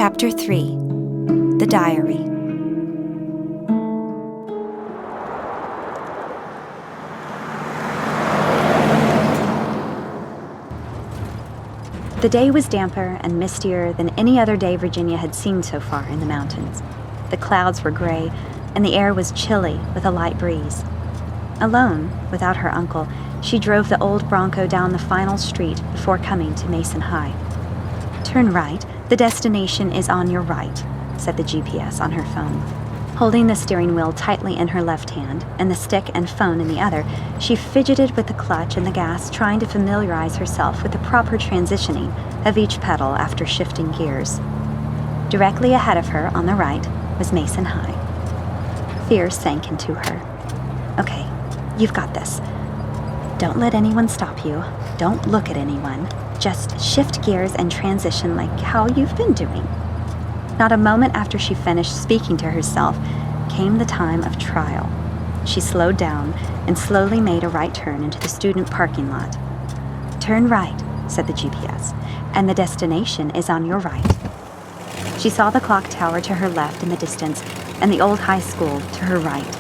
Chapter 3. The Diary. The day was damper and mistier than any other day Virginia had seen so far in the mountains. The clouds were gray, and the air was chilly with a light breeze. Alone, without her uncle, she drove the old Bronco down the final street before coming to Mason High. "Turn right. The destination is on your right," said the GPS on her phone. Holding the steering wheel tightly in her left hand and the stick and phone in the other, she fidgeted with the clutch and the gas, trying to familiarize herself with the proper transitioning of each pedal after shifting gears. Directly ahead of her, on the right, was Mason High. Fear sank into her. "Okay, you've got this. Don't let anyone stop you. Don't look at anyone. Just shift gears and transition like how you've been doing." Not a moment after she finished speaking to herself came the time of trial. She slowed down and slowly made a right turn into the student parking lot. "Turn right," said the GPS, "and the destination is on your right." She saw the clock tower to her left in the distance and the old high school to her right.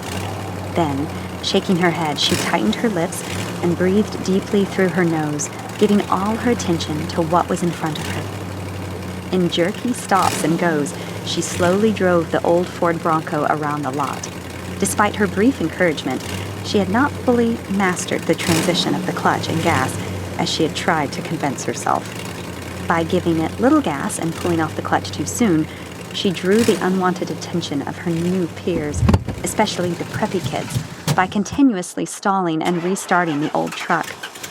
Then, shaking her head, she tightened her lips and breathed deeply through her nose, giving all her attention to what was in front of her. In jerky stops and goes, she slowly drove the old Ford Bronco around the lot. Despite her brief encouragement, she had not fully mastered the transition of the clutch and gas as she had tried to convince herself. By giving it little gas and pulling off the clutch too soon, she drew the unwanted attention of her new peers, especially the preppy kids, by continuously stalling and restarting the old truck.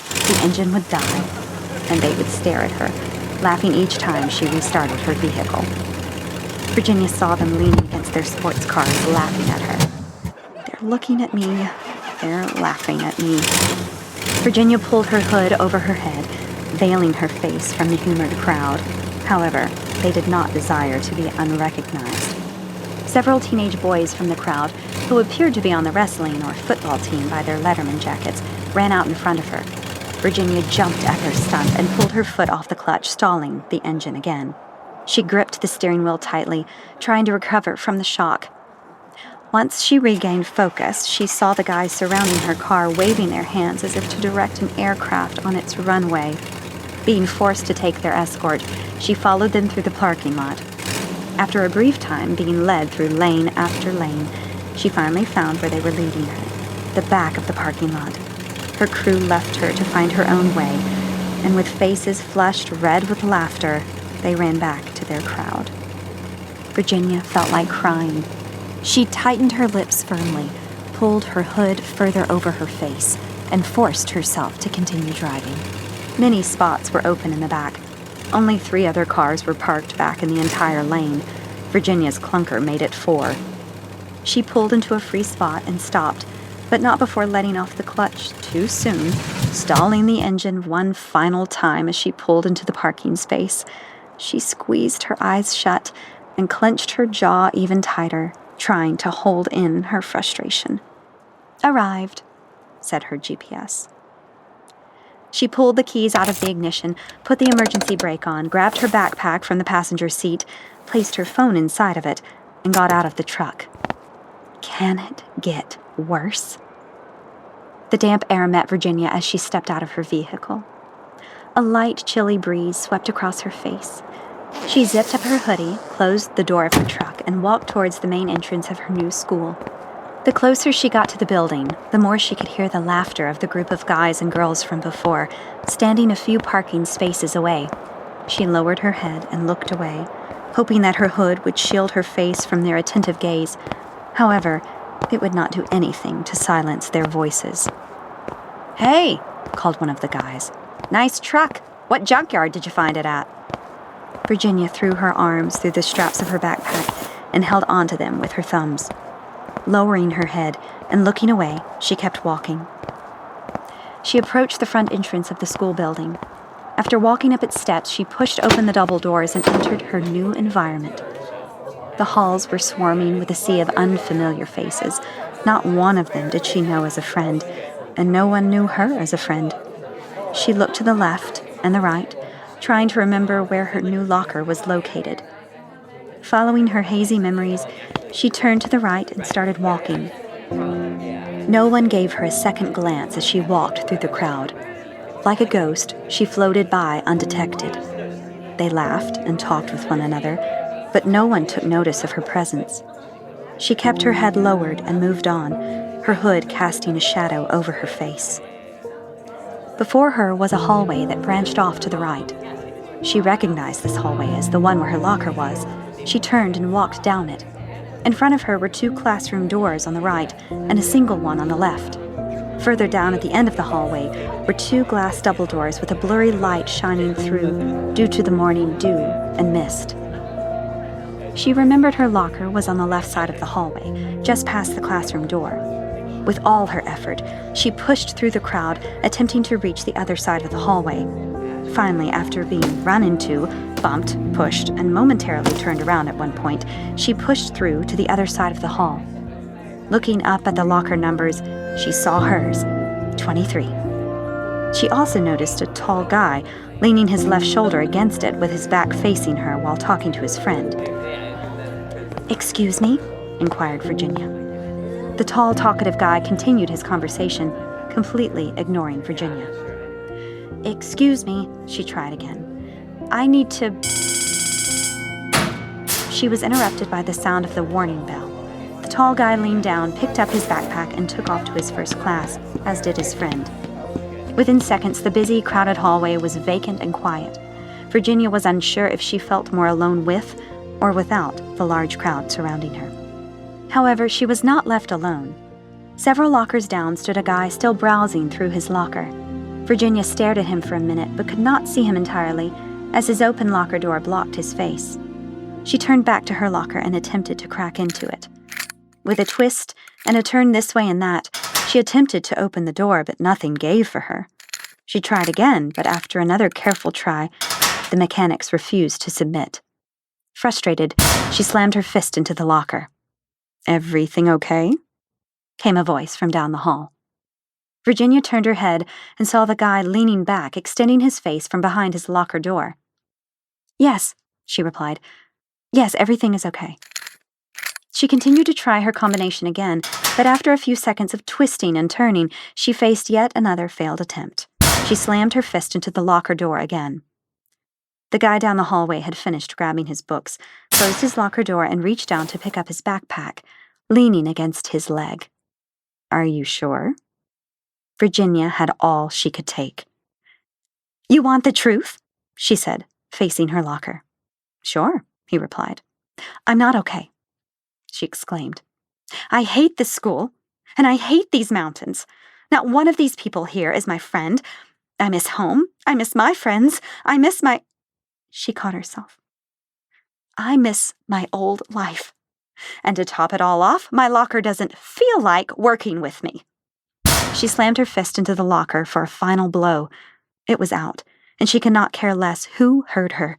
The engine would die, and they would stare at her, laughing each time she restarted her vehicle. Virginia saw them leaning against their sports cars, laughing at her. "They're looking at me. They're laughing at me." Virginia pulled her hood over her head, veiling her face from the humored crowd. However, they did not desire to be unrecognized. Several teenage boys from the crowd, who appeared to be on the wrestling or football team by their Letterman jackets, ran out in front of her. Virginia jumped at their stunt and pulled her foot off the clutch, stalling the engine again. She gripped the steering wheel tightly, trying to recover from the shock. Once she regained focus, she saw the guys surrounding her car waving their hands as if to direct an aircraft on its runway. Being forced to take their escort, she followed them through the parking lot. After a brief time being led through lane after lane, she finally found where they were leading her, the back of the parking lot. Her crew left her to find her own way, and with faces flushed red with laughter, they ran back to their crowd. Virginia felt like crying. She tightened her lips firmly, pulled her hood further over her face, and forced herself to continue driving. Many spots were open in the back. Only 3 other cars were parked back in the entire lane. Virginia's clunker made it 4. She pulled into a free spot and stopped, but not before letting off the clutch too soon, stalling the engine one final time as she pulled into the parking space. She squeezed her eyes shut and clenched her jaw even tighter, trying to hold in her frustration. "Arrived," said her GPS. She pulled the keys out of the ignition, put the emergency brake on, grabbed her backpack from the passenger seat, placed her phone inside of it, and got out of the truck. Can it get worse? The damp air met Virginia as she stepped out of her vehicle. A light, chilly breeze swept across her face. She zipped up her hoodie, closed the door of her truck, and walked towards the main entrance of her new school. The closer she got to the building, the more she could hear the laughter of the group of guys and girls from before, standing a few parking spaces away. She lowered her head and looked away, hoping that her hood would shield her face from their attentive gaze. However, it would not do anything to silence their voices. "Hey," called one of the guys. "Nice truck. What junkyard did you find it at?" Virginia threw her arms through the straps of her backpack and held onto them with her thumbs. Lowering her head and looking away, she kept walking. She approached the front entrance of the school building. After walking up its steps, she pushed open the double doors and entered her new environment. The halls were swarming with a sea of unfamiliar faces. Not one of them did she know as a friend, and no one knew her as a friend. She looked to the left and the right, trying to remember where her new locker was located. Following her hazy memories, she turned to the right and started walking. No one gave her a second glance as she walked through the crowd. Like a ghost, she floated by undetected. They laughed and talked with one another, but no one took notice of her presence. She kept her head lowered and moved on, her hood casting a shadow over her face. Before her was a hallway that branched off to the right. She recognized this hallway as the one where her locker was. She turned and walked down it. In front of her were 2 classroom doors on the right and a single one on the left. Further down at the end of the hallway were 2 glass double doors with a blurry light shining through due to the morning dew and mist. She remembered her locker was on the left side of the hallway, just past the classroom door. With all her effort, she pushed through the crowd, attempting to reach the other side of the hallway. Finally, after being run into, bumped, pushed, and momentarily turned around at one point, she pushed through to the other side of the hall. Looking up at the locker numbers, she saw hers, 23. She also noticed a tall guy leaning his left shoulder against it with his back facing her while talking to his friend. "Excuse me?" inquired Virginia. The tall, talkative guy continued his conversation, completely ignoring Virginia. "Excuse me," she tried again. "I need to..." She was interrupted by the sound of the warning bell. The tall guy leaned down, picked up his backpack, and took off to his first class, as did his friend. Within seconds, the busy, crowded hallway was vacant and quiet. Virginia was unsure if she felt more alone with or without the large crowd surrounding her. However, she was not left alone. Several lockers down stood a guy still browsing through his locker. Virginia stared at him for a minute but could not see him entirely, as his open locker door blocked his face. She turned back to her locker and attempted to crack into it. With a twist and a turn this way and that, she attempted to open the door, but nothing gave for her. She tried again, but after another careful try, the mechanics refused to submit. Frustrated, she slammed her fist into the locker. "Everything okay?" came a voice from down the hall. Virginia turned her head and saw the guy leaning back, extending his face from behind his locker door. "Yes," she replied. "Yes, everything is okay." She continued to try her combination again, but after a few seconds of twisting and turning, she faced yet another failed attempt. She slammed her fist into the locker door again. The guy down the hallway had finished grabbing his books, closed his locker door, and reached down to pick up his backpack, leaning against his leg. "Are you sure?" Virginia had all she could take. "You want the truth?" she said, facing her locker. "Sure," he replied. "I'm not okay," she exclaimed. "I hate this school, and I hate these mountains. Not one of these people here is my friend. I miss home. I miss my friends. I miss my..." She caught herself. "I miss my old life. And to top it all off, my locker doesn't feel like working with me." She slammed her fist into the locker for a final blow. It was out, and she could not care less who heard her.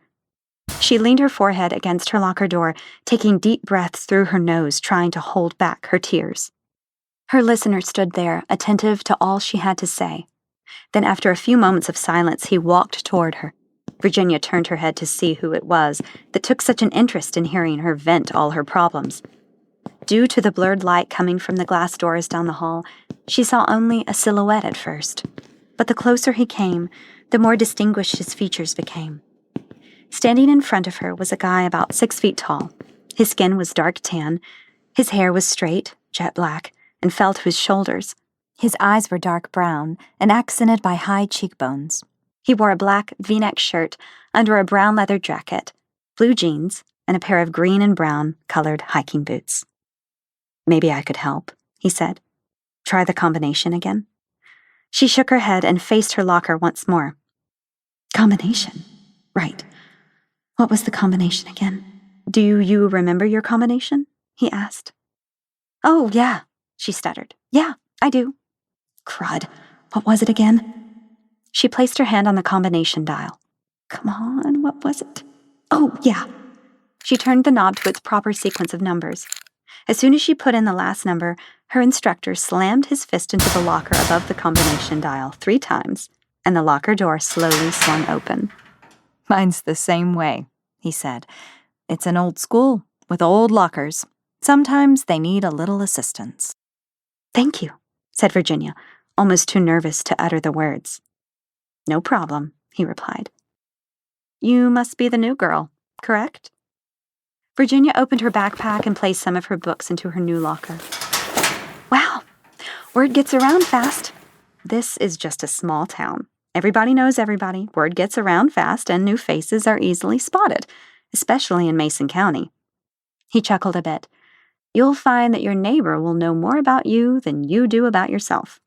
She leaned her forehead against her locker door, taking deep breaths through her nose, trying to hold back her tears. Her listener stood there, attentive to all she had to say. Then, after a few moments of silence, he walked toward her. Virginia turned her head to see who it was that took such an interest in hearing her vent all her problems. Due to the blurred light coming from the glass doors down the hall, she saw only a silhouette at first. But the closer he came, the more distinguished his features became. Standing in front of her was a guy about 6 feet tall. His skin was dark tan, his hair was straight, jet black, and fell to his shoulders. His eyes were dark brown and accented by high cheekbones. He wore a black V-neck shirt under a brown leather jacket, blue jeans, and a pair of green and brown colored hiking boots. "Maybe I could help," he said. "Try the combination again." She shook her head and faced her locker once more. "Combination? Right. What was the combination again?" "Do you remember your combination?" he asked. "Oh, yeah," she stuttered. "Yeah, I do." "Crud. What was it again?" She placed her hand on the combination dial. "Come on, what was it? Oh, yeah." She turned the knob to its proper sequence of numbers. As soon as she put in the last number, her instructor slammed his fist into the locker above the combination dial 3 times, and the locker door slowly swung open. "Mine's the same way," he said. It's an old school with old lockers. Sometimes they need a little assistance." "Thank you," said Virginia, almost too nervous to utter the words. "No problem," he replied. "You must be the new girl, correct?" Virginia opened her backpack and placed some of her books into her new locker. "Wow, word gets around fast." "This is just a small town. Everybody knows everybody, word gets around fast, and new faces are easily spotted, especially in Mason County." He chuckled a bit. "You'll find that your neighbor will know more about you than you do about yourself."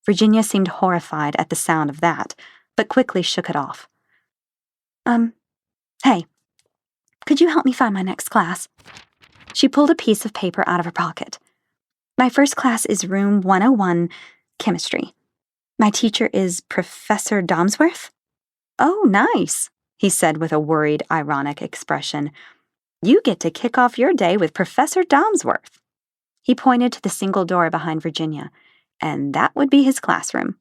Virginia seemed horrified at the sound of that, but quickly shook it off. Hey, could you help me find my next class?" She pulled a piece of paper out of her pocket. "My first class is room 101, chemistry. My teacher is Professor Domsworth." "Oh, nice," he said with a worried, ironic expression. "You get to kick off your day with Professor Domsworth." He pointed to the single door behind Virginia, and that would be his classroom.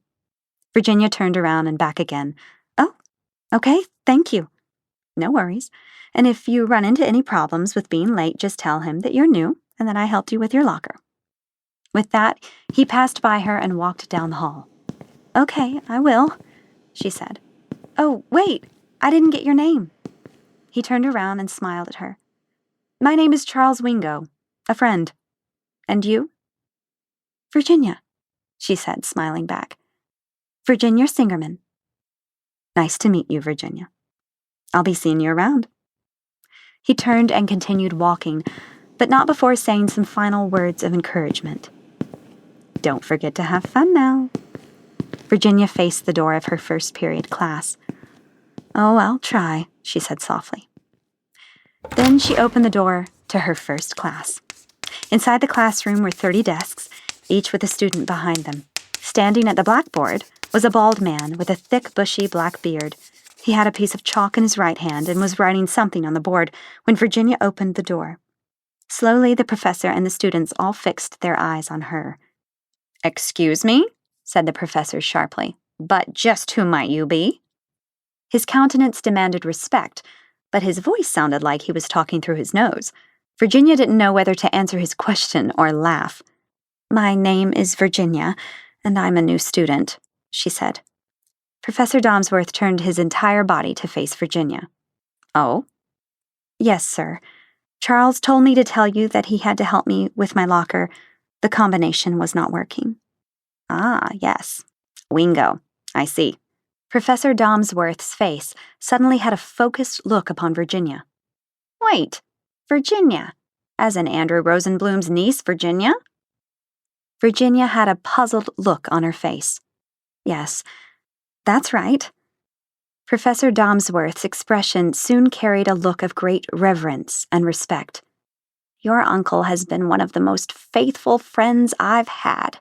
Virginia turned around and back again. "Oh, okay, thank you." "No worries. And if you run into any problems with being late, just tell him that you're new and that I helped you with your locker." With that, he passed by her and walked down the hall. "Okay, I will," she said. "Oh, wait, I didn't get your name." He turned around and smiled at her. "My name is Charles Wingo, a friend. And you?" "Virginia," she said, smiling back. "Virginia Singerman." "Nice to meet you, Virginia. I'll be seeing you around." He turned and continued walking, but not before saying some final words of encouragement. "Don't forget to have fun now." Virginia faced the door of her first period class. "Oh, I'll try," she said softly. Then she opened the door to her first class. Inside the classroom were 30 desks, each with a student behind them. Standing at the blackboard was a bald man with a thick, bushy black beard. He had a piece of chalk in his right hand and was writing something on the board when Virginia opened the door. Slowly, the professor and the students all fixed their eyes on her. "Excuse me?" said the professor sharply. "But just who might you be?" His countenance demanded respect, but his voice sounded like he was talking through his nose. Virginia didn't know whether to answer his question or laugh. "My name is Virginia, and I'm a new student," she said. Professor Domsworth turned his entire body to face Virginia. "Oh?" "Yes, sir. Charles told me to tell you that he had to help me with my locker. The combination was not working." "Ah, yes. Wingo. I see." Professor Domsworth's face suddenly had a focused look upon Virginia. "Wait, Virginia? As in Andrew Rosenblum's niece, Virginia?" Virginia had a puzzled look on her face. "Yes, that's right." Professor Domsworth's expression soon carried a look of great reverence and respect. "Your uncle has been one of the most faithful friends I've had."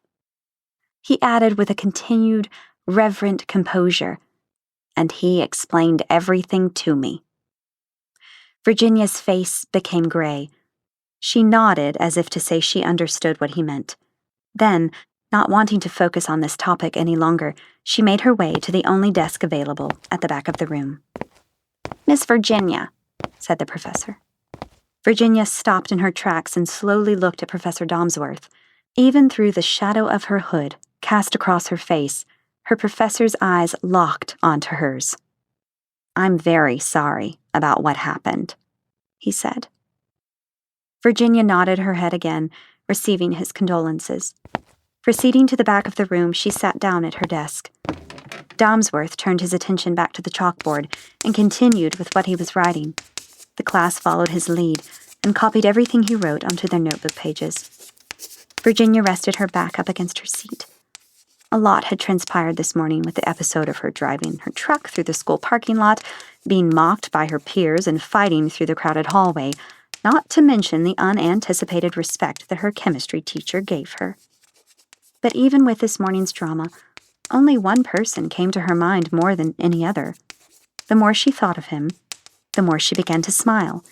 He added with a continued, reverent composure, "And he explained everything to me." Virginia's face became gray. She nodded as if to say she understood what he meant. Then, not wanting to focus on this topic any longer, she made her way to the only desk available at the back of the room. "Miss Virginia," said the professor. Virginia stopped in her tracks and slowly looked at Professor Domsworth. Even through the shadow of her hood cast across her face, her professor's eyes locked onto hers. "I'm very sorry about what happened," he said. Virginia nodded her head again, receiving his condolences. Proceeding to the back of the room, she sat down at her desk. Domsworth turned his attention back to the chalkboard and continued with what he was writing. The class followed his lead and copied everything he wrote onto their notebook pages. Virginia rested her back up against her seat. A lot had transpired this morning with the episode of her driving her truck through the school parking lot, being mocked by her peers, and fighting through the crowded hallway, not to mention the unanticipated respect that her chemistry teacher gave her. But even with this morning's drama, only one person came to her mind more than any other. The more she thought of him, the more she began to smile,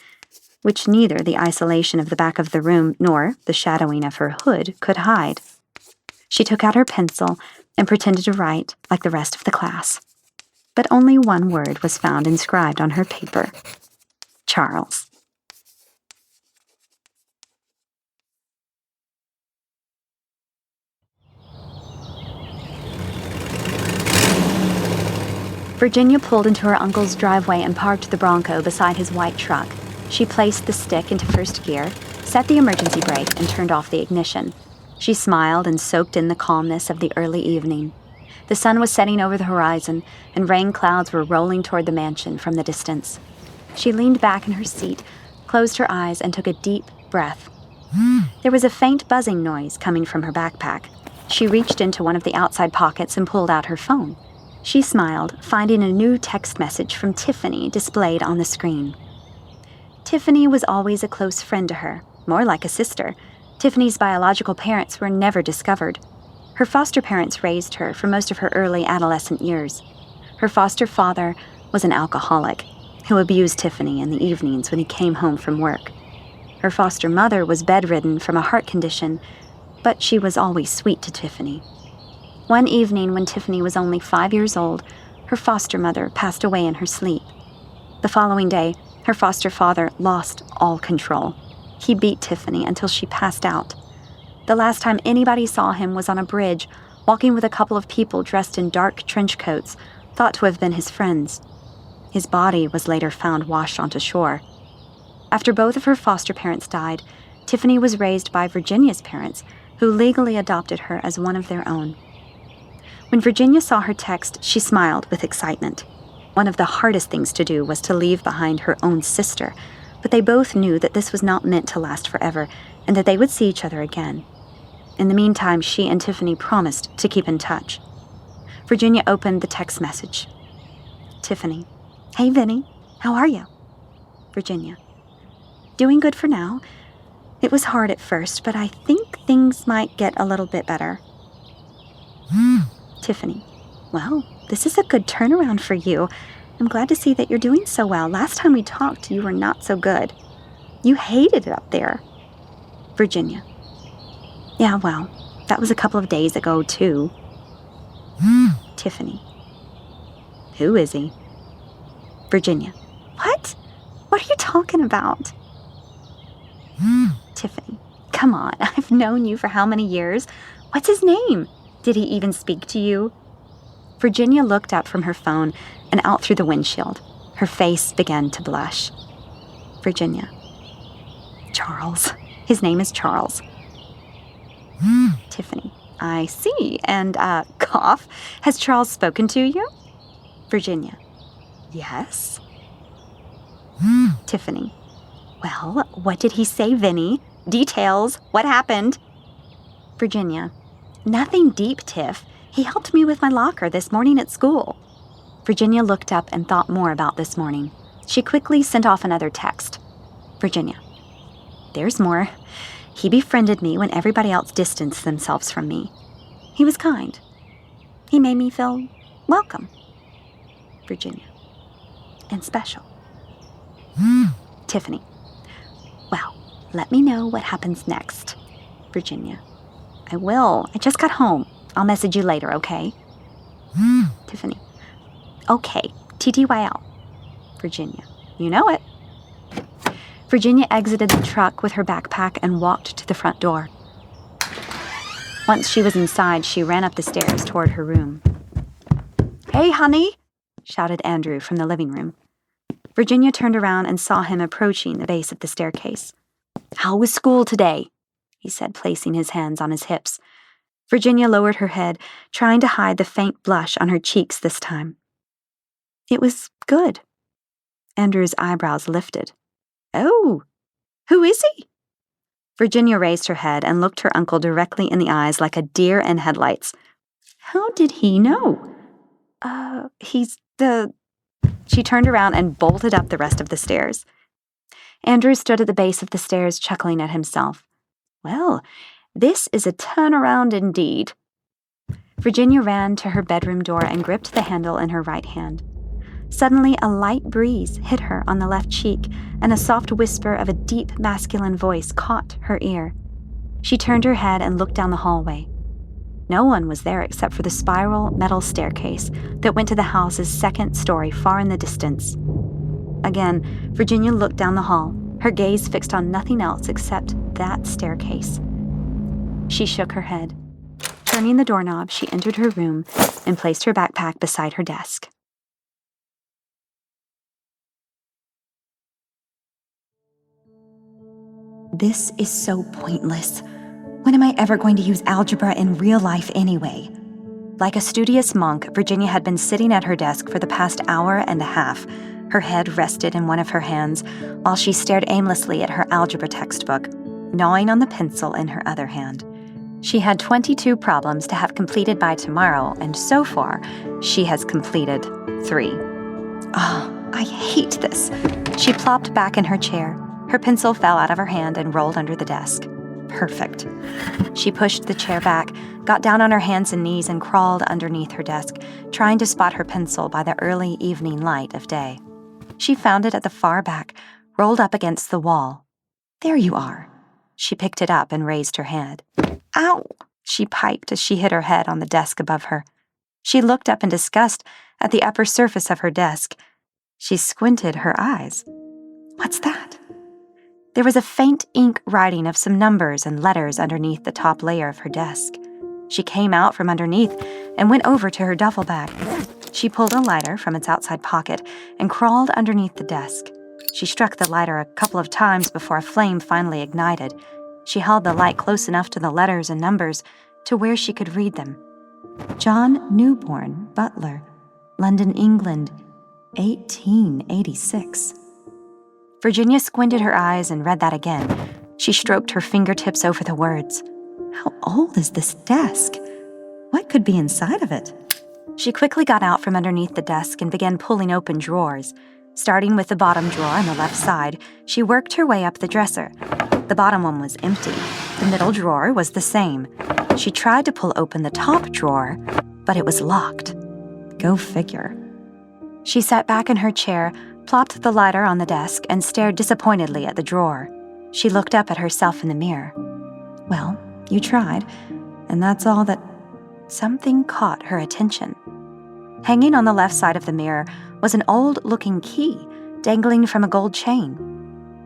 which neither the isolation of the back of the room nor the shadowing of her hood could hide. She took out her pencil and pretended to write like the rest of the class. But only one word was found inscribed on her paper: Charles. Virginia pulled into her uncle's driveway and parked the Bronco beside his white truck. She placed the stick into first gear, set the emergency brake, and turned off the ignition. She smiled and soaked in the calmness of the early evening. The sun was setting over the horizon, and rain clouds were rolling toward the mansion from the distance. She leaned back in her seat, closed her eyes, and took a deep breath. There was a faint buzzing noise coming from her backpack. She reached into one of the outside pockets and pulled out her phone. She smiled, finding a new text message from Tiffany displayed on the screen. Tiffany was always a close friend to her, more like a sister. Tiffany's biological parents were never discovered. Her foster parents raised her for most of her early adolescent years. Her foster father was an alcoholic who abused Tiffany in the evenings when he came home from work. Her foster mother was bedridden from a heart condition, but she was always sweet to Tiffany. One evening when Tiffany was only 5 years old, her foster mother passed away in her sleep. The following day, her foster father lost all control. He beat Tiffany until she passed out. The last time anybody saw him was on a bridge, walking with a couple of people dressed in dark trench coats, thought to have been his friends. His body was later found washed onto shore. After both of her foster parents died, Tiffany was raised by Virginia's parents, who legally adopted her as one of their own. When Virginia saw her text, she smiled with excitement. One of the hardest things to do was to leave behind her own sister, but they both knew that this was not meant to last forever and that they would see each other again. In the meantime, she and Tiffany promised to keep in touch. Virginia opened the text message. Tiffany, "Hey, Vinny, how are you?" Virginia, "Doing good for now. It was hard at first, but I think things might get a little bit better." Tiffany, "Well, this is a good turnaround for you. I'm glad to see that you're doing so well. Last time we talked, you were not so good. You hated it up there." Virginia, "Yeah, well, that was a couple of days ago, too." Tiffany, "Who is he?" Virginia, "What? What are you talking about?" Tiffany, "Come on, I've known you for how many years? What's his name? Did he even speak to you?" Virginia looked up from her phone and out through the windshield. Her face began to blush. Virginia, "Charles. His name is Charles." Tiffany, "I see. And, cough, has Charles spoken to you?" Virginia, "Yes." Tiffany, "Well, what did he say, Vinny? Details. What happened?" Virginia, "Nothing deep, Tiff. He helped me with my locker this morning at school." Virginia looked up and thought more about this morning. She quickly sent off another text. Virginia, "There's more. He befriended me when everybody else distanced themselves from me. He was kind. He made me feel welcome." Virginia, "And special." Tiffany, "Well, let me know what happens next." Virginia, "I will. I just got home. I'll message you later, okay?" Tiffany, "Okay, TTYL." Virginia, "You know it." Virginia exited the truck with her backpack and walked to the front door. Once she was inside, she ran up the stairs toward her room. "Hey, honey," shouted Andrew from the living room. Virginia turned around and saw him approaching the base of the staircase. "How was school today?" he said, placing his hands on his hips. Virginia lowered her head, trying to hide the faint blush on her cheeks this time. "It was good." Andrew's eyebrows lifted. "Oh, who is he?" Virginia raised her head and looked her uncle directly in the eyes like a deer in headlights. "How did he know?" He's the..." She turned around and bolted up the rest of the stairs. Andrew stood at the base of the stairs, chuckling at himself. "Well, this is a turnaround indeed." Virginia ran to her bedroom door and gripped the handle in her right hand. Suddenly, a light breeze hit her on the left cheek, and a soft whisper of a deep masculine voice caught her ear. She turned her head and looked down the hallway. No one was there except for the spiral metal staircase that went to the house's second story far in the distance. Again, Virginia looked down the hall, her gaze fixed on nothing else except that staircase. She shook her head. Turning the doorknob, she entered her room and placed her backpack beside her desk. This is so pointless. When am I ever going to use algebra in real life anyway? Like a studious monk, Virginia had been sitting at her desk for the past hour and a half. Her head rested in one of her hands, while she stared aimlessly at her algebra textbook, gnawing on the pencil in her other hand. She had 22 problems to have completed by tomorrow, and so far, she has completed 3. Oh, I hate this. She plopped back in her chair. Her pencil fell out of her hand and rolled under the desk. Perfect. She pushed the chair back, got down on her hands and knees, and crawled underneath her desk, trying to spot her pencil by the early evening light of day. She found it at the far back, rolled up against the wall. There you are. She picked it up and raised her head. Ow! She piped as she hit her head on the desk above her. She looked up in disgust at the upper surface of her desk. She squinted her eyes. What's that? There was a faint ink writing of some numbers and letters underneath the top layer of her desk. She came out from underneath and went over to her duffel bag. She pulled a lighter from its outside pocket and crawled underneath the desk. She struck the lighter a couple of times before a flame finally ignited. She held the light close enough to the letters and numbers to where she could read them. John Newborn, Butler, London, England, 1886. Virginia squinted her eyes and read that again. She stroked her fingertips over the words. How old is this desk? What could be inside of it? She quickly got out from underneath the desk and began pulling open drawers. Starting with the bottom drawer on the left side, she worked her way up the dresser. The bottom one was empty. The middle drawer was the same. She tried to pull open the top drawer, but it was locked. Go figure. She sat back in her chair, plopped the lighter on the desk, and stared disappointedly at the drawer. She looked up at herself in the mirror. Well, you tried, and that's all that... Something caught her attention. Hanging on the left side of the mirror was an old-looking key dangling from a gold chain.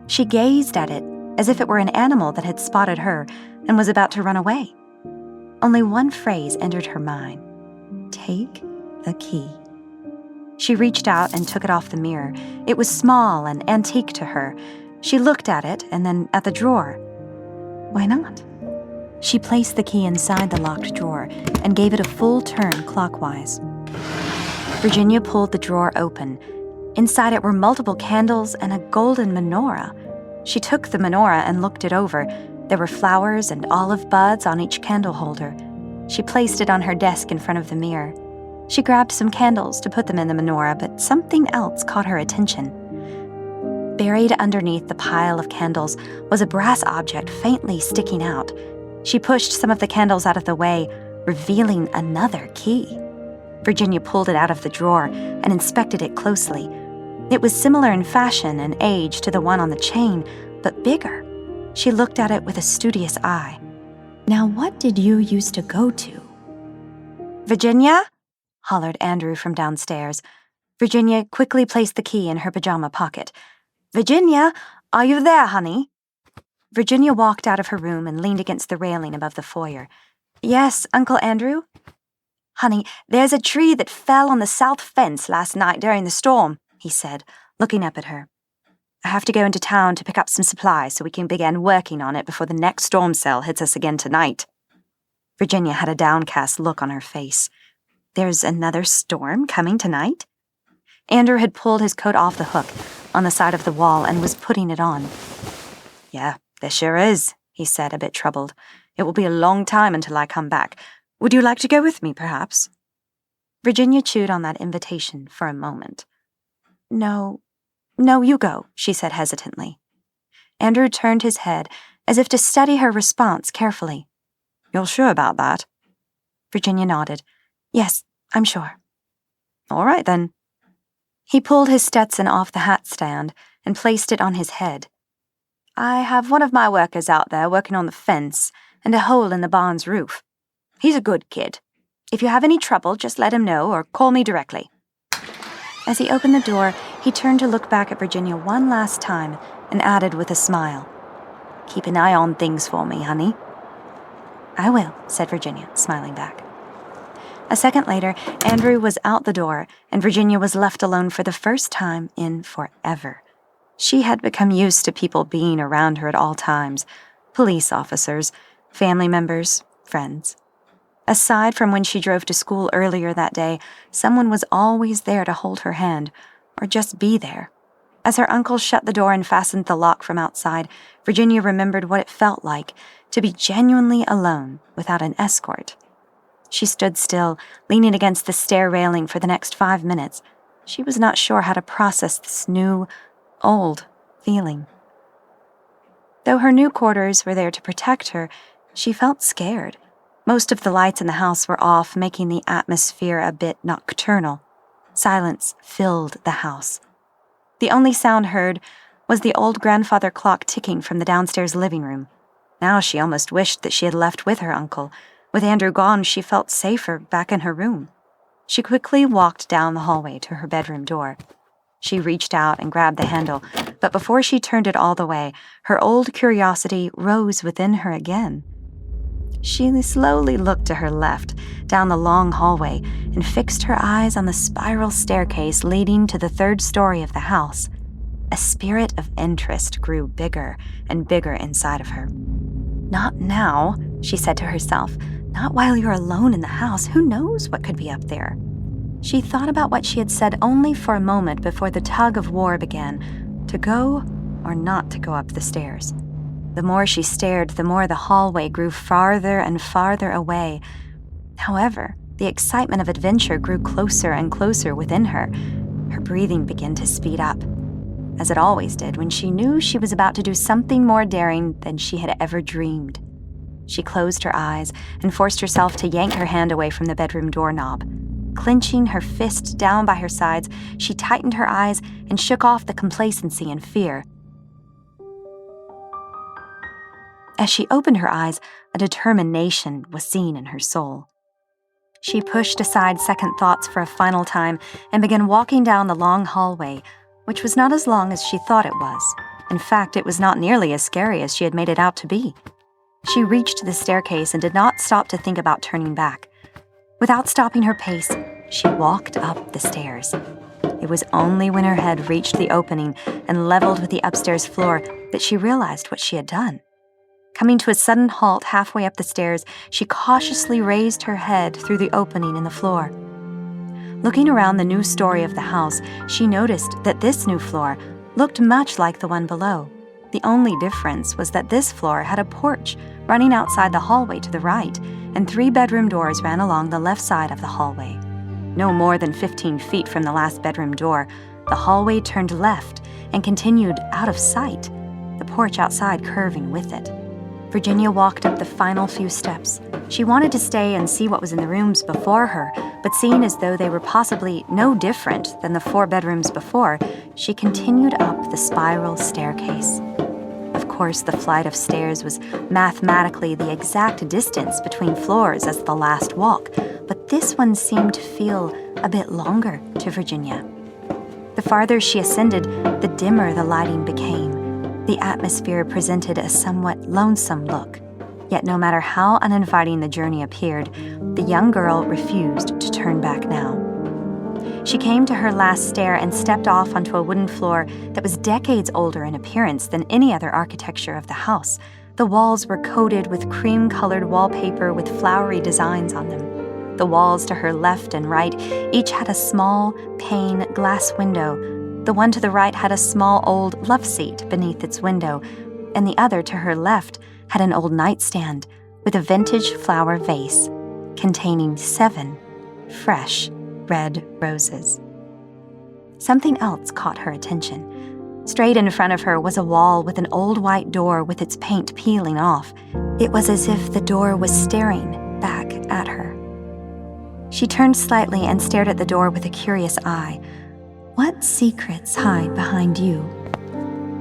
She gazed at it as if it were an animal that had spotted her and was about to run away. Only one phrase entered her mind. Take the key. She reached out and took it off the mirror. It was small and antique to her. She looked at it and then at the drawer. Why not? She placed the key inside the locked drawer and gave it a full turn clockwise. Virginia pulled the drawer open. Inside it were multiple candles and a golden menorah. She took the menorah and looked it over. There were flowers and olive buds on each candle holder. She placed it on her desk in front of the mirror. She grabbed some candles to put them in the menorah, but something else caught her attention. Buried underneath the pile of candles was a brass object faintly sticking out. She pushed some of the candles out of the way, revealing another key. Virginia pulled it out of the drawer and inspected it closely. It was similar in fashion and age to the one on the chain, but bigger. She looked at it with a studious eye. Now, what did you used to go to? Virginia? Hollered Andrew from downstairs. Virginia quickly placed the key in her pajama pocket. Virginia, are you there, honey? Virginia walked out of her room and leaned against the railing above the foyer. Yes, Uncle Andrew? Honey, there's a tree that fell on the south fence last night during the storm, he said, looking up at her. I have to go into town to pick up some supplies so we can begin working on it before the next storm cell hits us again tonight. Virginia had a downcast look on her face. There's another storm coming tonight? Andrew had pulled his coat off the hook on the side of the wall and was putting it on. Yeah, there sure is, he said, a bit troubled. It will be a long time until I come back. Would you like to go with me, perhaps? Virginia chewed on that invitation for a moment. No, you go, she said hesitantly. Andrew turned his head as if to study her response carefully. You're sure about that? Virginia nodded. Yes, I'm sure. All right, then. He pulled his Stetson off the hat stand and placed it on his head. I have one of my workers out there working on the fence and a hole in the barn's roof. He's a good kid. If you have any trouble, just let him know or call me directly. As he opened the door, he turned to look back at Virginia one last time and added with a smile, Keep an eye on things for me, honey. I will, said Virginia, smiling back. A second later, Andrew was out the door, and Virginia was left alone for the first time in forever. She had become used to people being around her at all times: police officers, family members, friends. Aside from when she drove to school earlier that day, someone was always there to hold her hand, or just be there. As her uncle shut the door and fastened the lock from outside, Virginia remembered what it felt like to be genuinely alone without an escort. She stood still, leaning against the stair railing for the next 5 minutes. She was not sure how to process this new, old feeling. Though her new quarters were there to protect her, she felt scared. Most of the lights in the house were off, making the atmosphere a bit nocturnal. Silence filled the house. The only sound heard was the old grandfather clock ticking from the downstairs living room. Now she almost wished that she had left with her uncle. With Andrew gone, she felt safer back in her room. She quickly walked down the hallway to her bedroom door. She reached out and grabbed the handle, but before she turned it all the way, her old curiosity rose within her again. She slowly looked to her left, down the long hallway, and fixed her eyes on the spiral staircase leading to the 3rd story of the house. A spirit of interest grew bigger and bigger inside of her. "Not now," she said to herself. "Not while you're alone in the house. Who knows what could be up there?" She thought about what she had said only for a moment before the tug of war began, to go or not to go up the stairs. The more she stared, the more the hallway grew farther and farther away. However, the excitement of adventure grew closer and closer within her. Her breathing began to speed up, as it always did when she knew she was about to do something more daring than she had ever dreamed. She closed her eyes and forced herself to yank her hand away from the bedroom doorknob. Clenching her fist down by her sides, she tightened her eyes and shook off the complacency and fear. As she opened her eyes, a determination was seen in her soul. She pushed aside second thoughts for a final time and began walking down the long hallway, which was not as long as she thought it was. In fact, it was not nearly as scary as she had made it out to be. She reached the staircase and did not stop to think about turning back. Without stopping her pace, she walked up the stairs. It was only when her head reached the opening and leveled with the upstairs floor that she realized what she had done. Coming to a sudden halt halfway up the stairs, she cautiously raised her head through the opening in the floor. Looking around the new story of the house, she noticed that this new floor looked much like the one below. The only difference was that this floor had a porch running outside the hallway to the right, and 3 bedroom doors ran along the left side of the hallway. No more than 15 feet from the last bedroom door, the hallway turned left and continued out of sight, the porch outside curving with it. Virginia walked up the final few steps. She wanted to stay and see what was in the rooms before her, but seeing as though they were possibly no different than the 4 bedrooms before, she continued up the spiral staircase. Of course, the flight of stairs was mathematically the exact distance between floors as the last walk, but this one seemed to feel a bit longer to Virginia. The farther she ascended, the dimmer the lighting became. The atmosphere presented a somewhat lonesome look. Yet no matter how uninviting the journey appeared, the young girl refused to turn back now. She came to her last stair and stepped off onto a wooden floor that was decades older in appearance than any other architecture of the house. The walls were coated with cream-colored wallpaper with flowery designs on them. The walls to her left and right each had a small, pane glass window. The one to the right had a small old love seat beneath its window, and the other to her left had an old nightstand with a vintage flower vase containing 7 fresh red roses. Something else caught her attention. Straight in front of her was a wall with an old white door with its paint peeling off. It was as if the door was staring back at her. She turned slightly and stared at the door with a curious eye. What secrets hide behind you?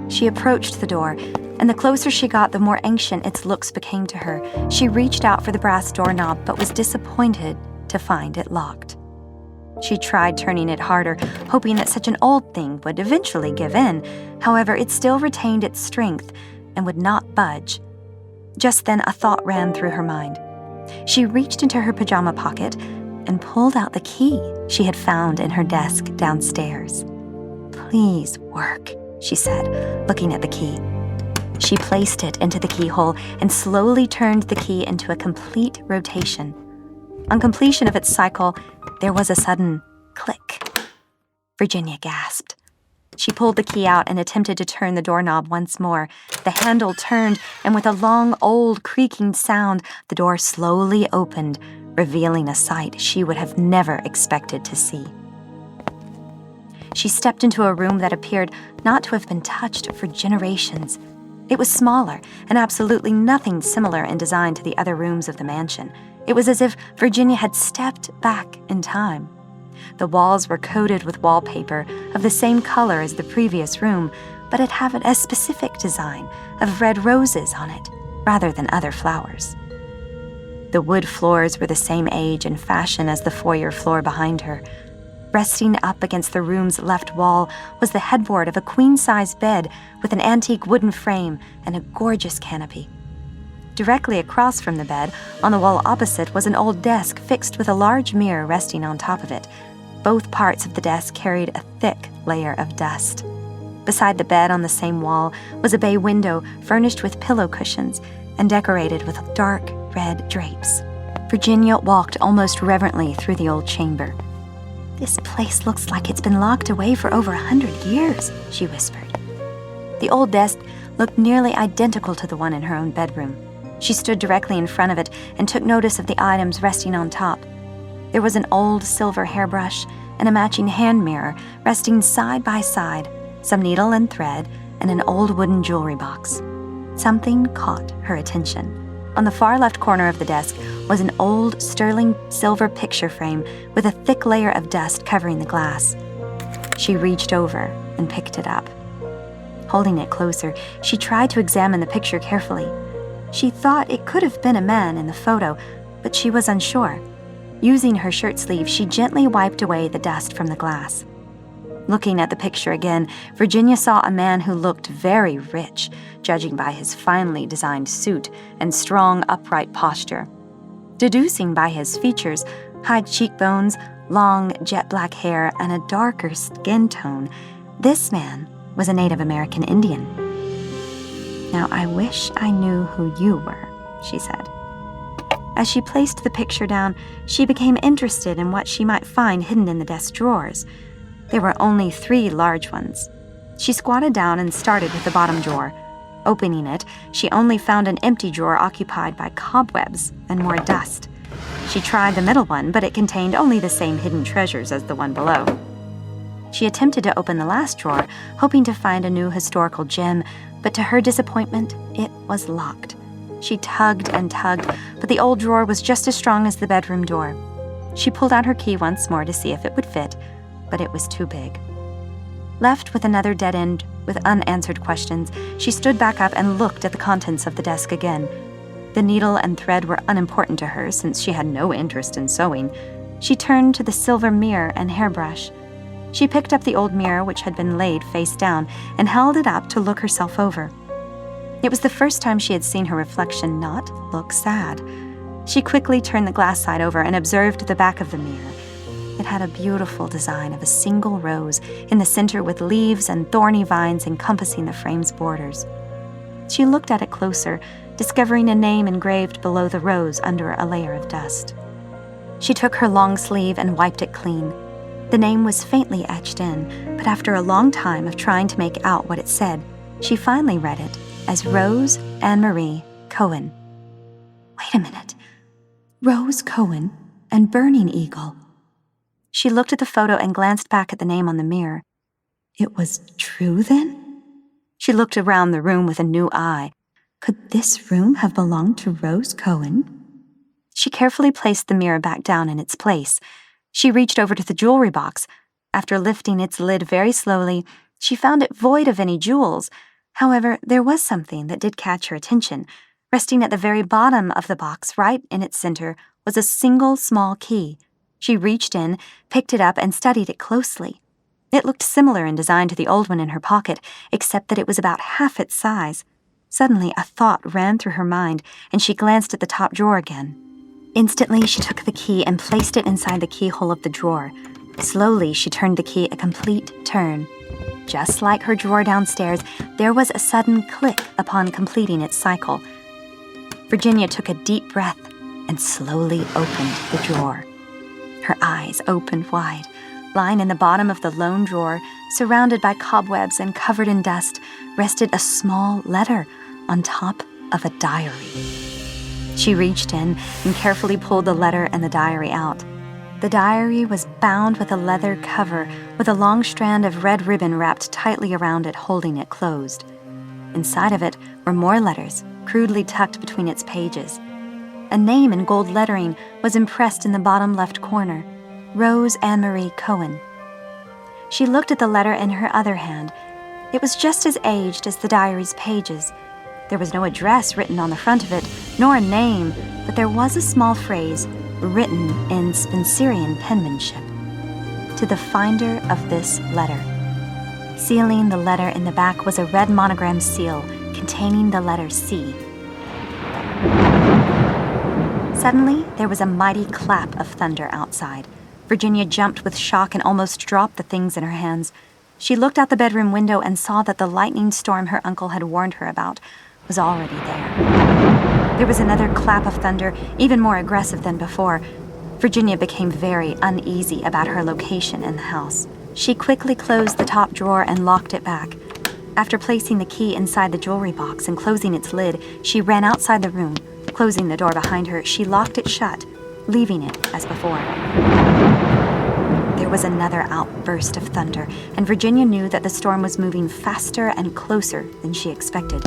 She approached the door, and the closer she got, the more ancient its looks became to her. She reached out for the brass doorknob, but was disappointed to find it locked. She tried turning it harder, hoping that such an old thing would eventually give in. However, it still retained its strength and would not budge. Just then, a thought ran through her mind. She reached into her pajama pocket and pulled out the key she had found in her desk downstairs. "Please work," she said, looking at the key. She placed it into the keyhole and slowly turned the key into a complete rotation. On completion of its cycle, there was a sudden click. Virginia gasped. She pulled the key out and attempted to turn the doorknob once more. The handle turned, and with a long, old, creaking sound, the door slowly opened, revealing a sight she would have never expected to see. She stepped into a room that appeared not to have been touched for generations. It was smaller and absolutely nothing similar in design to the other rooms of the mansion. It was as if Virginia had stepped back in time. The walls were coated with wallpaper of the same color as the previous room, but it had a specific design of red roses on it, rather than other flowers. The wood floors were the same age and fashion as the foyer floor behind her. Resting up against the room's left wall was the headboard of a queen-size bed with an antique wooden frame and a gorgeous canopy. Directly across from the bed, on the wall opposite, was an old desk fixed with a large mirror resting on top of it. Both parts of the desk carried a thick layer of dust. Beside the bed on the same wall was a bay window furnished with pillow cushions and decorated with dark red drapes. Virginia walked almost reverently through the old chamber. "This place looks like it's been locked away for over 100 years, she whispered. The old desk looked nearly identical to the one in her own bedroom. She stood directly in front of it and took notice of the items resting on top. There was an old silver hairbrush and a matching hand mirror resting side by side, some needle and thread, and an old wooden jewelry box. Something caught her attention. On the far left corner of the desk was an old sterling silver picture frame with a thick layer of dust covering the glass. She reached over and picked it up. Holding it closer, she tried to examine the picture carefully. She thought it could have been a man in the photo, but she was unsure. Using her shirt sleeve, she gently wiped away the dust from the glass. Looking at the picture again, Virginia saw a man who looked very rich, judging by his finely designed suit and strong, upright posture. Deducing by his features, high cheekbones, long, jet-black hair, and a darker skin tone, this man was a Native American Indian. "Now, I wish I knew who you were," she said. As she placed the picture down, she became interested in what she might find hidden in the desk drawers. There were only 3 large ones. She squatted down and started with the bottom drawer. Opening it, she only found an empty drawer occupied by cobwebs and more dust. She tried the middle one, but it contained only the same hidden treasures as the one below. She attempted to open the last drawer, hoping to find a new historical gem, but to her disappointment, it was locked. She tugged and tugged, but the old drawer was just as strong as the bedroom door. She pulled out her key once more to see if it would fit, but it was too big. Left with another dead end with unanswered questions, she stood back up and looked at the contents of the desk again. The needle and thread were unimportant to her since she had no interest in sewing. She turned to the silver mirror and hairbrush. She picked up the old mirror, which had been laid face down, and held it up to look herself over. It was the first time she had seen her reflection not look sad. She quickly turned the glass side over and observed the back of the mirror. It had a beautiful design of a single rose in the center with leaves and thorny vines encompassing the frame's borders. She looked at it closer, discovering a name engraved below the rose under a layer of dust. She took her long sleeve and wiped it clean. The name was faintly etched in, but after a long time of trying to make out what it said, she finally read it as Rose Anne-Marie Cohen. Wait a minute. Rose Cohen and Burning Eagle. She looked at the photo and glanced back at the name on the mirror. It was true, then? She looked around the room with a new eye. Could this room have belonged to Rose Cohen? She carefully placed the mirror back down in its place. She reached over to the jewelry box. After lifting its lid very slowly, she found it void of any jewels. However, there was something that did catch her attention. Resting at the very bottom of the box, right in its center, was a single small key. She reached in, picked it up, and studied it closely. It looked similar in design to the old one in her pocket, except that it was about half its size. Suddenly, a thought ran through her mind, and she glanced at the top drawer again. Instantly, she took the key and placed it inside the keyhole of the drawer. Slowly, she turned the key a complete turn. Just like her drawer downstairs, there was a sudden click upon completing its cycle. Virginia took a deep breath and slowly opened the drawer. Her eyes opened wide. Lying in the bottom of the lone drawer, surrounded by cobwebs and covered in dust, rested a small letter on top of a diary. She reached in and carefully pulled the letter and the diary out. The diary was bound with a leather cover with a long strand of red ribbon wrapped tightly around it, holding it closed. Inside of it were more letters, crudely tucked between its pages. A name in gold lettering was impressed in the bottom left corner: Rose Anne-Marie Cohen. She looked at the letter in her other hand. It was just as aged as the diary's pages. There was no address written on the front of it, nor a name, but there was a small phrase written in Spencerian penmanship: "To the finder of this letter." Sealing the letter in the back was a red monogram seal containing the letter C. Suddenly, there was a mighty clap of thunder outside. Virginia jumped with shock and almost dropped the things in her hands. She looked out the bedroom window and saw that the lightning storm her uncle had warned her about was already there. There was another clap of thunder, even more aggressive than before. Virginia became very uneasy about her location in the house. She quickly closed the top drawer and locked it back. After placing the key inside the jewelry box and closing its lid, she ran outside the room. Closing the door behind her, she locked it shut, leaving it as before. There was another outburst of thunder, and Virginia knew that the storm was moving faster and closer than she expected.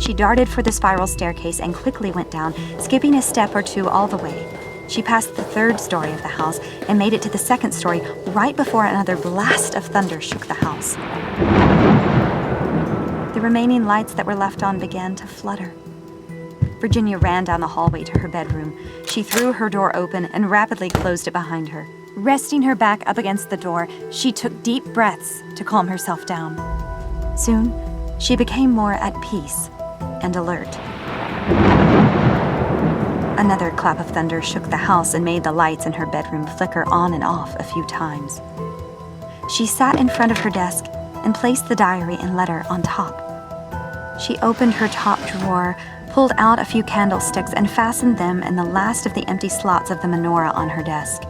She darted for the spiral staircase and quickly went down, skipping a step or two all the way. She passed the third story of the house and made it to the second story right before another blast of thunder shook the house. The remaining lights that were left on began to flutter. Virginia ran down the hallway to her bedroom. She threw her door open and rapidly closed it behind her. Resting her back up against the door, she took deep breaths to calm herself down. Soon, she became more at peace and alert. Another clap of thunder shook the house and made the lights in her bedroom flicker on and off a few times. She sat in front of her desk and placed the diary and letter on top. She opened her top drawer, pulled out a few candlesticks, and fastened them in the last of the empty slots of the menorah on her desk.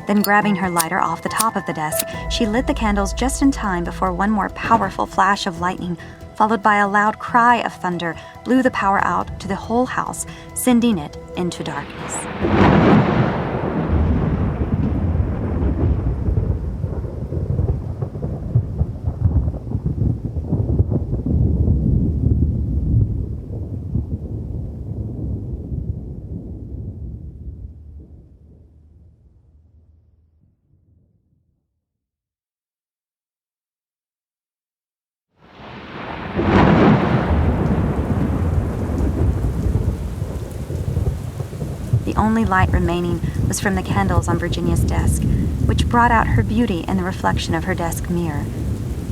Then, grabbing her lighter off the top of the desk, she lit the candles just in time before one more powerful flash of lightning, followed by a loud cry of thunder, blew the power out to the whole house, sending it into darkness. The only light remaining was from the candles on Virginia's desk, which brought out her beauty in the reflection of her desk mirror.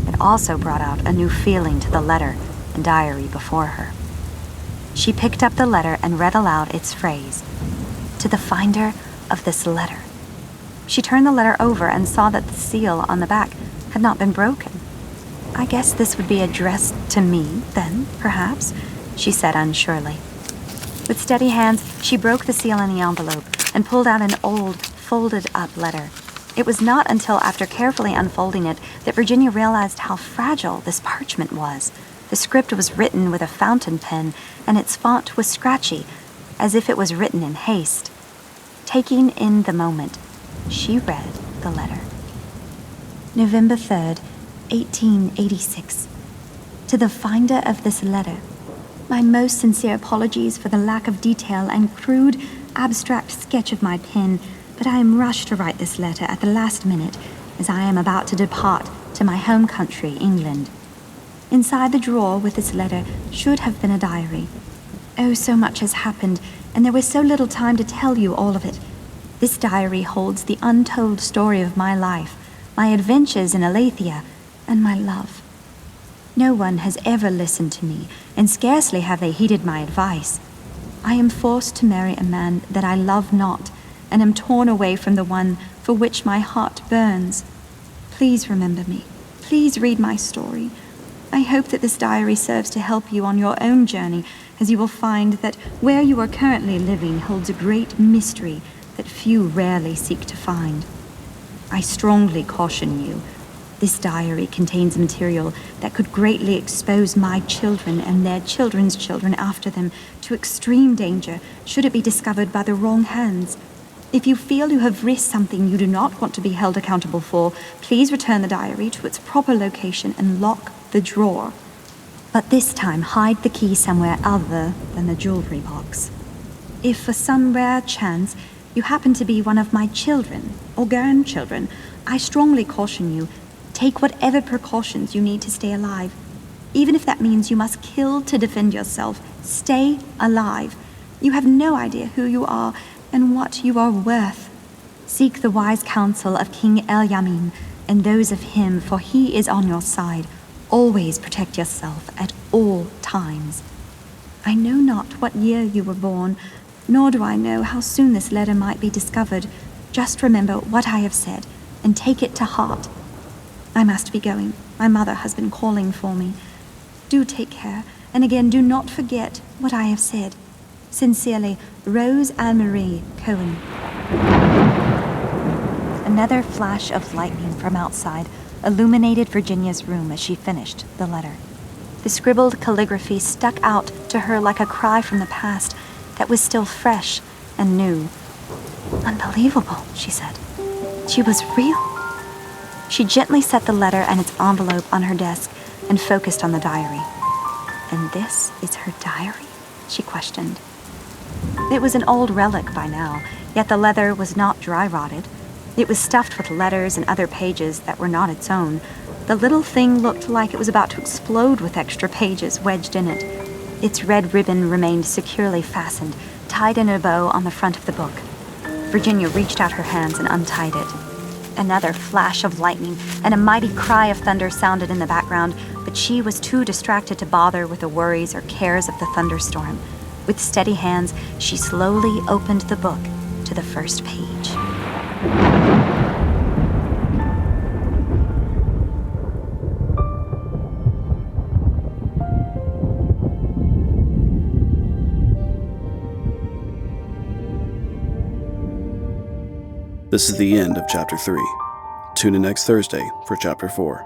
It also brought out a new feeling to the letter and diary before her. She picked up the letter and read aloud its phrase: "To the finder of this letter." She turned the letter over and saw that the seal on the back had not been broken. "I guess this would be addressed to me, then, perhaps," she said unsurely. With steady hands, she broke the seal in the envelope and pulled out an old, folded-up letter. It was not until after carefully unfolding it that Virginia realized how fragile this parchment was. The script was written with a fountain pen, and its font was scratchy, as if it was written in haste. Taking in the moment, she read the letter. November 3rd, 1886. To the finder of this letter, my most sincere apologies for the lack of detail and crude, abstract sketch of my pen, but I am rushed to write this letter at the last minute, as I am about to depart to my home country, England. Inside the drawer with this letter should have been a diary. Oh, so much has happened, and there was so little time to tell you all of it. This diary holds the untold story of my life, my adventures in Aletheia, and my love. No one has ever listened to me, and scarcely have they heeded my advice. I am forced to marry a man that I love not, and am torn away from the one for which my heart burns. Please remember me. Please read my story. I hope that this diary serves to help you on your own journey, as you will find that where you are currently living holds a great mystery that few rarely seek to find. I strongly caution you. This diary contains material that could greatly expose my children and their children's children after them to extreme danger should it be discovered by the wrong hands. If you feel you have risked something you do not want to be held accountable for, please return the diary to its proper location and lock the drawer. But this time, hide the key somewhere other than the jewelry box. If for some rare chance you happen to be one of my children or grandchildren, I strongly caution you, take whatever precautions you need to stay alive. Even if that means you must kill to defend yourself, stay alive. You have no idea who you are and what you are worth. Seek the wise counsel of King El-Yamin and those of him, for he is on your side. Always protect yourself at all times. I know not what year you were born, nor do I know how soon this letter might be discovered. Just remember what I have said and take it to heart. I must be going. My mother has been calling for me. Do take care, and again, do not forget what I have said. Sincerely, Rose Anne-Marie Cohen. Another flash of lightning from outside illuminated Virginia's room as she finished the letter. The scribbled calligraphy stuck out to her like a cry from the past that was still fresh and new. Unbelievable, she said. She was real. She gently set the letter and its envelope on her desk and focused on the diary. And this is her diary? She questioned. It was an old relic by now, yet the leather was not dry-rotted. It was stuffed with letters and other pages that were not its own. The little thing looked like it was about to explode with extra pages wedged in it. Its red ribbon remained securely fastened, tied in a bow on the front of the book. Virginia reached out her hands and untied it. Another flash of lightning and a mighty cry of thunder sounded in the background, but she was too distracted to bother with the worries or cares of the thunderstorm. With steady hands, she slowly opened the book to the first page. This is the end of Chapter 3. Tune in next Thursday for Chapter 4.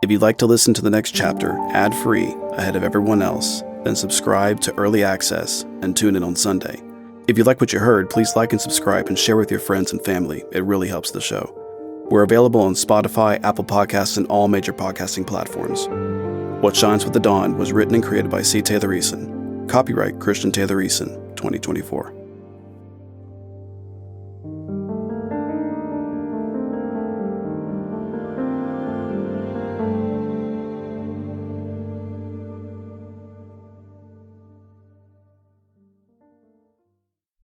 If you'd like to listen to the next chapter ad-free ahead of everyone else, then subscribe to Early Access and tune in on Sunday. If you like what you heard, please like and subscribe and share with your friends and family. It really helps the show. We're available on Spotify, Apple Podcasts, and all major podcasting platforms. What Shines with the Dawn was written and created by C. Taylor Eason. Copyright Christian Taylor Eason, 2024.